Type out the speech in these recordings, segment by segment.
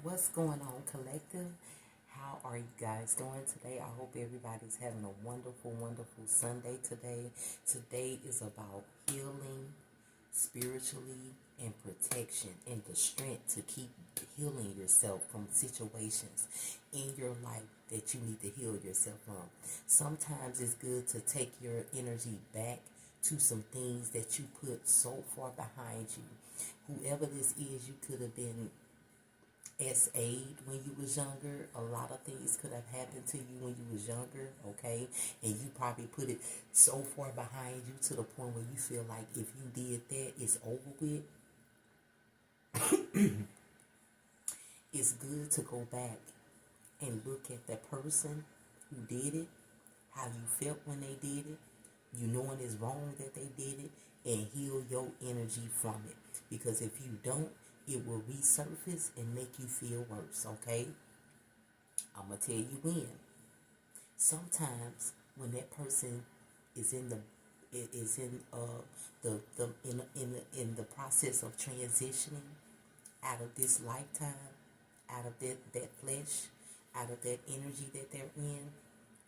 What's going on, collective? How are you guys doing today? I hope everybody's having a wonderful, wonderful Sunday today. Today is about healing spiritually and protection and the strength to keep healing yourself from situations in your life that you need to heal yourself from. Sometimes it's good to take your energy back to some things that you put so far behind you. Whoever this is, you could have been SA'd when you was younger. A lot of things could have happened to you when you was younger, okay? And you probably put it so far behind you to the point where you feel like if you did that, it's over with. It's good to go back and look at the person who did it, how you felt when they did it, you knowing it's wrong that they did it, and heal your energy from it. Because if you don't, it will resurface and make you feel worse, okay? I'm going to tell you when. Sometimes when that person is in the in the process of transitioning out of this lifetime, out of that flesh, out of that energy that they're in,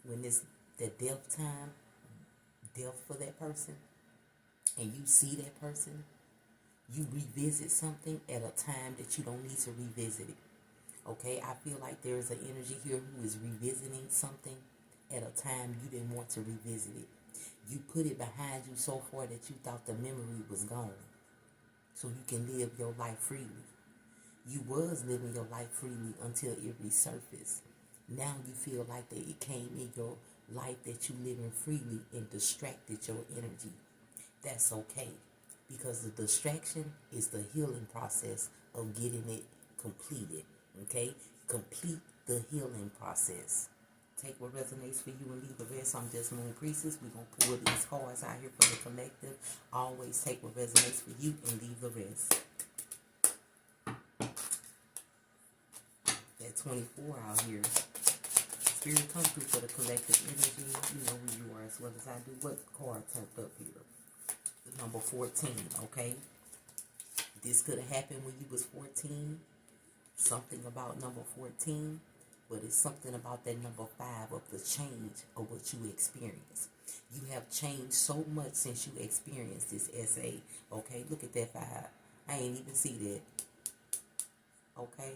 when it's the death time, death for that person, and you see that person, you revisit something at a time that you don't need to revisit it. Okay, I feel like there is an energy here who is revisiting something at a time you didn't want to revisit it. You put it behind you so far that you thought the memory was gone, so you can live your life freely. You was living your life freely until it resurfaced. Now you feel like that it came in your life that you living freely and distracted your energy. That's okay, because the distraction is the healing process of getting it completed. Okay, complete the healing process. Take what resonates for you and leave the rest. I'm just Moon Priestess. We're going to pull these cards out here for the collective. Always take what resonates for you and leave the rest. That 24 out here. Spirit, come through for the collective energy. You know who you are as well as I do. What card turned up here? Number 14, okay? This could have happened when you was 14. Something about number 14. But it's something about that number 5 of the change of what you experienced. You have changed so much since you experienced this SA. Okay, look at that 5. I ain't even see that. Okay.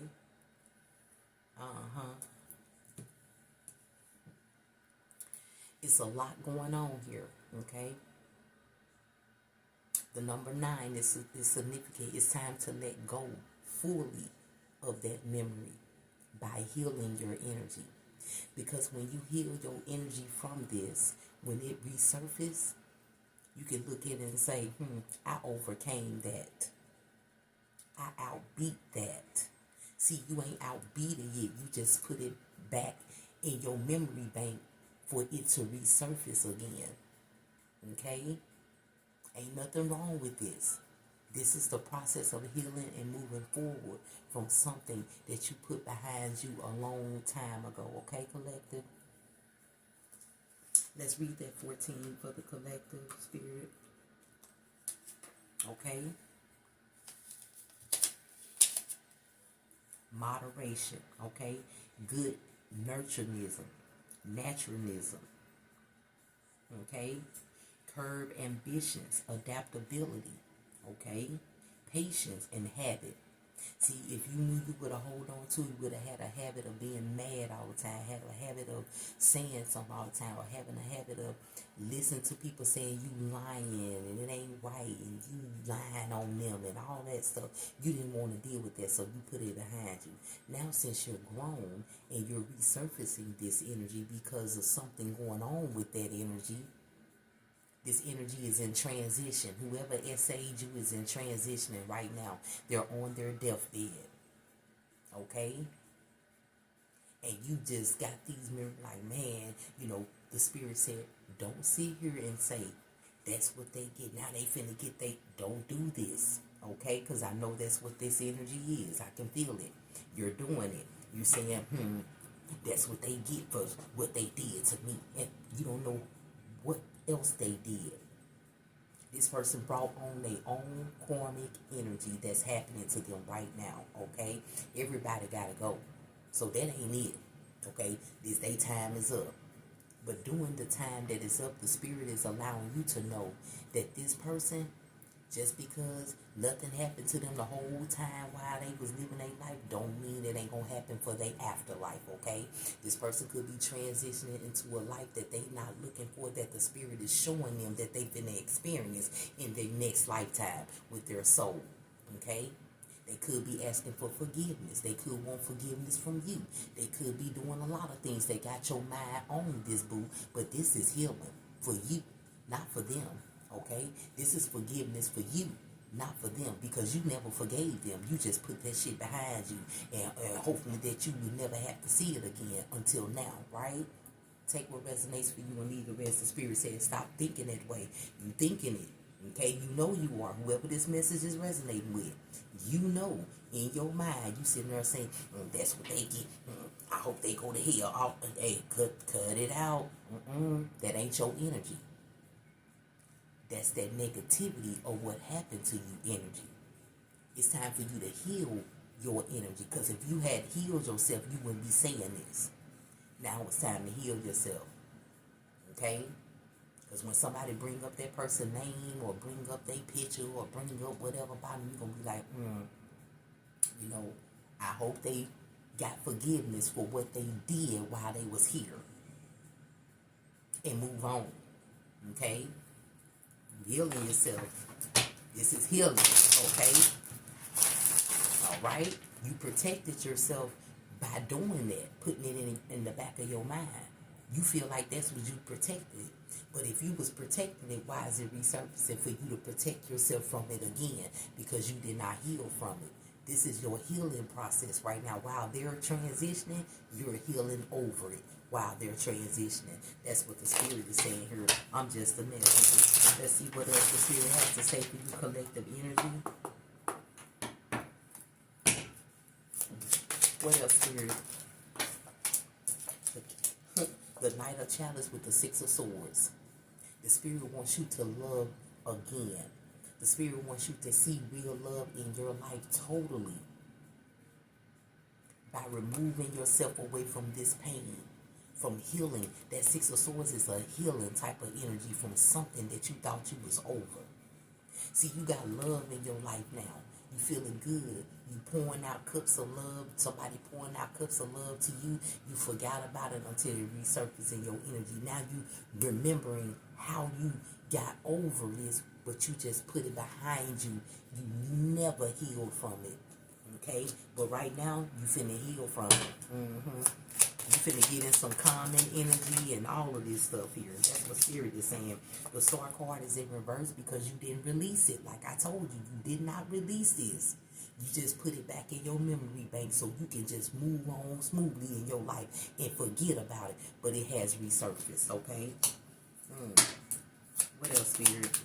It's a lot going on here. Okay. The number 9 is significant. It's time to let go fully of that memory by healing your energy. Because when you heal your energy from this, when it resurfaces, you can look at it and say, I overcame that. I outbeat that. See, you ain't outbeat it yet. You just put it back in your memory bank for it to resurface again. Okay? Ain't nothing wrong with this. This is the process of healing and moving forward from something that you put behind you a long time ago. Okay, collective? Let's read that 14 for the collective, spirit. Okay? Moderation. Okay? Good nurturism. Naturalism. Okay? Curb ambitions. Adaptability. Okay? Patience and habit. See, if you knew you would have hold on to, you would have had a habit of being mad all the time, had a habit of saying something all the time, or having a habit of listening to people saying you lying and it ain't right and you lying on them and all that stuff. You didn't want to deal with that, so you put it behind you. Now, since you're grown and you're resurfacing this energy because of something going on with that energy, this energy is in transition. Whoever SA'd you is in transitioning right now. They're on their deathbed. Okay? And you just got these memories like, man, the spirit said, don't sit here and say, that's what they get. Now they finna get don't do this. Okay? Because I know that's what this energy is. I can feel it. You're doing it. You're saying, that's what they get for what they did to me. And you don't know what else they did. This person brought on their own karmic energy that's happening to them right now, okay? Everybody gotta go. So that ain't it, okay? Their time is up. But during the time that is up, the spirit is allowing you to know that this person, just because nothing happened to them the whole time while they was living their life, don't mean it ain't gonna happen for their afterlife, okay? This person could be transitioning into a life that they not looking for, that the spirit is showing them that they finna experience in their next lifetime with their soul, okay? They could be asking for forgiveness. They could want forgiveness from you. They could be doing a lot of things that got your mind on this, boo. But this is healing for you, not for them. Okay? This is forgiveness for you, not for them. Because you never forgave them. You just put that shit behind you. And hopefully that you will never have to see it again until now, right? Take what resonates for you and leave the rest. The spirit says stop thinking that way. You thinking it. Okay, you know you are. Whoever this message is resonating with, you know in your mind, you sitting there saying, that's what they get. I hope they go to hell. Hey, cut it out. That ain't your energy. That's that negativity of what happened to you energy. It's time for you to heal your energy. Because if you had healed yourself, you wouldn't be saying this. Now it's time to heal yourself. Okay? Because when somebody bring up that person's name or bring up their picture or bring up whatever about them, you're going to be like, you know, I hope they got forgiveness for what they did while they was here. And move on. Okay? Healing yourself. This is healing. Okay? All right? You protected yourself by doing that, putting it in the back of your mind. You feel like that's what you protected. But if you was protecting it, why is it resurfacing for you to protect yourself from it again? Because you did not heal from it. This is your healing process right now. While they're transitioning, you're healing over it while they're transitioning. That's what the spirit is saying here. I'm just a messenger. Let's see what else the spirit has to say for you, collective energy. What else, spirit? The Knight of Chalice with the Six of Swords. The spirit wants you to love again. The spirit wants you to see real love in your life totally. By removing yourself away from this pain, from healing. That Six of Swords is a healing type of energy from something that you thought you was over. See, you got love in your life now. You feeling good. You pouring out cups of love. Somebody pouring out cups of love to you. You forgot about it until it resurfaces in your energy. Now you remembering how you got over this, but you just put it behind you. You never healed from it. Okay? But right now, you finna heal from it. You finna get in some calming energy and all of this stuff here. That's what Spirit is saying. The Star card is in reverse because you didn't release it. Like I told you, you did not release this. You just put it back in your memory bank so you can just move on smoothly in your life and forget about it. But it has resurfaced, okay? What else, Spirit?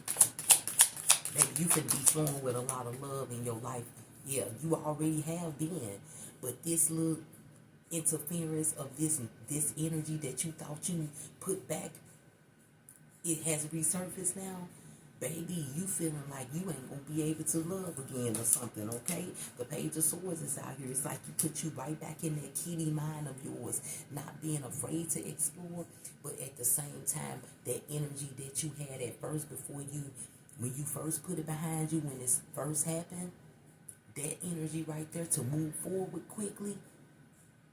Maybe you can be flowing with a lot of love in your life. Yeah, you already have been. But this little interference of this energy that you thought you put back, it has resurfaced now. Baby, you feeling like you ain't gonna be able to love again or something, okay? The Page of Swords is out here. It's like you put you right back in that kitty mind of yours, not being afraid to explore, but at the same time, that energy that you had at first before you, when you first put it behind you, when this first happened, that energy right there to move forward quickly.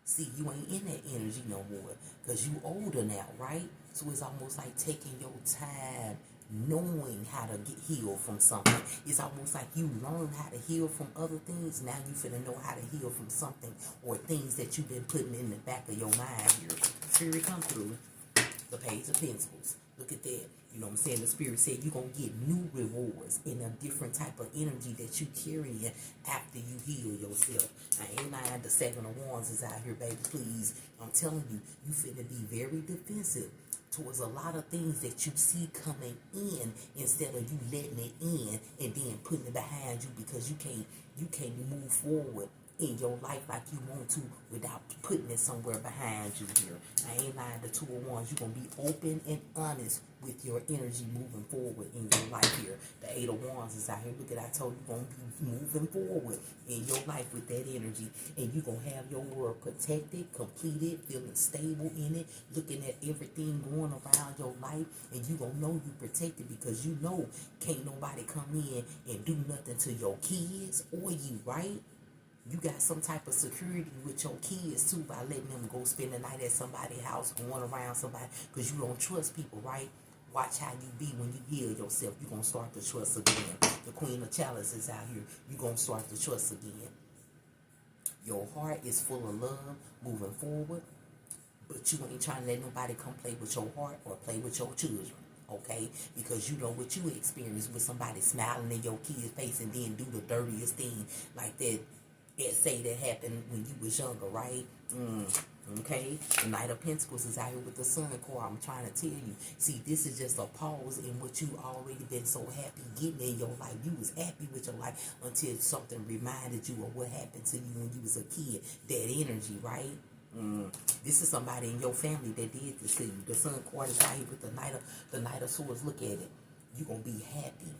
See, you ain't in that energy no more because you older now, right? So it's almost like taking your time, knowing how to get healed from something. It's almost like you learn how to heal from other things. Now you finna know how to heal from something or things that you've been putting in the back of your mind here. Spirit come through. The Page of Pentacles. Look at that. You know what I'm saying? The Spirit said you're going to get new rewards in a different type of energy that you carrying after you heal yourself. I ain't lying. The Seven of Wands is out here, baby. Please. I'm telling you, you finna be very defensive towards a lot of things that you see coming in instead of you letting it in and then putting it behind you because you can't move forward in your life like you want to without putting it somewhere behind you here. I ain't lying. The Two of Wands, you're going to be open and honest with your energy moving forward in your life here. The Eight of Wands is out here. Look at, I told you, you're going to be moving forward in your life with that energy. And you're going to have your world protected, completed, feeling stable in it, looking at everything going around your life. And you're going to know you're protected because you know can't nobody come in and do nothing to your kids or you, right? You got some type of security with your kids too by letting them go spend the night at somebody's house, going around somebody, because you don't trust people, right? Watch how you be when you heal yourself. You're going to start to trust again. The Queen of Chalice is out here. You're going to start to trust again. Your heart is full of love moving forward, but you ain't trying to let nobody come play with your heart or play with your children. Okay, because you know what you experienced with somebody smiling in your kid's face and then do the dirtiest thing like that. Say that happened when you was younger, right? Okay, the Knight of Pentacles is out here with the Sun card. I'm trying to tell you. See, this is just a pause in what you already been so happy getting in your life. You was happy with your life until something reminded you of what happened to you when you was a kid. That energy, right? This is somebody in your family that did this to you. The Sun card is out here with the Knight of Swords. Look at it. You're gonna be happy.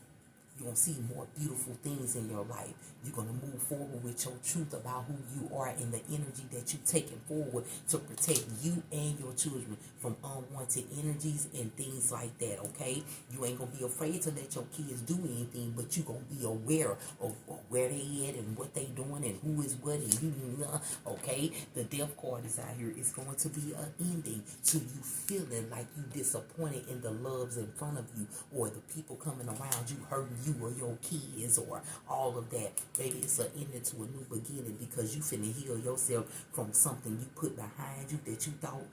You're going to see more beautiful things in your life. You're going to move forward with your truth about who you are and the energy that you're taking forward to protect you and your children from unwanted energies and things like that, okay? You ain't going to be afraid to let your kids do anything, but you're going to be aware of where they at and what they doing and who is what and you know, okay? The Death card is out here. It's going to be an ending to you feeling like you disappointed in the loves in front of you or the people coming around you hurting you or your kids or all of that. Baby, it's an ending to a new beginning because you finna heal yourself from something you put behind you that you thought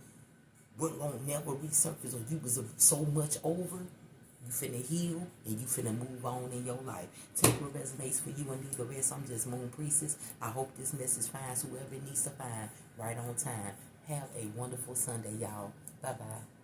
wasn't gonna never resurface or you was so much over. You finna heal and you finna move on in your life. Take what resonates for you and leave the rest. I'm just Moon Priestess. I hope this message finds whoever it needs to find right on time. Have a wonderful Sunday, y'all. Bye-bye.